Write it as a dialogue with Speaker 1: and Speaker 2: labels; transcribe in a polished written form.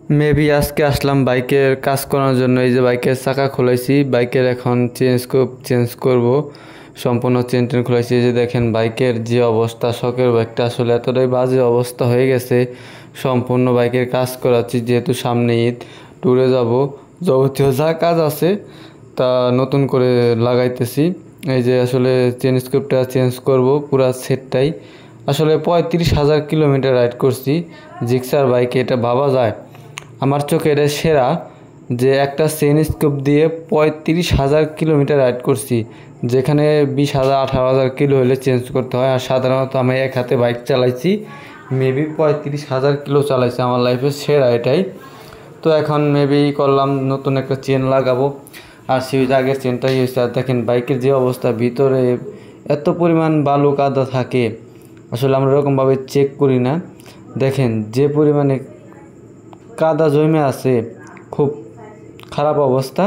Speaker 1: Maybe আজকে আসলাম বাইকের কাজ করার জন্য। এই যে বাইকের চাকা খোলাইছি, বাইকের এখন চেঞ্জ করব, সম্পূর্ণ চেন টেন খোলাইছি। এই যে দেখেন বাইকের যে অবস্থা, শখের বাইকটা আসলে এতটাই বাজে অবস্থা হয়ে গেছে। সম্পূর্ণ বাইকের কাজ করাচ্ছি, যেহেতু সামনে ঈদ, ট্যুরে যাব, যাবতীয় যা কাজ আছে তা নতুন করে লাগাইতেছি। এই যে আসলে চেন স্ক্রুপটা চেঞ্জ করব পুরা সেটটাই। আসলে 35,000 কিলোমিটার রাইড করছি জিক্সার বাইকে, এটা ভাবা যায়। আমার চোখে এটা সেরা যে একটা চেইন স্কোপ দিয়ে 35,000 কিলোমিটার রাইড করছি, যেখানে 20,000 18,000 কিলো হলে চেঞ্জ করতে হয়। আর সাধারণত আমি এক হাতে বাইক চালাইছি, মেবি 35,000 কিলো চালাইছি, আমার লাইফের সেরা এটাই। তো এখন মেবি করলাম নতুন একটা চেন লাগাবো, আর সেই আগের চেনটাই হয়েছে। আর দেখেন বাইকের যে অবস্থা, ভিতরে এত পরিমাণ বালু কাদা থাকে, আসলে আমরা এরকমভাবে চেক করি না। দেখেন যে পরিমাণে কাদা জমে আছে, খুব খারাপ অবস্থা।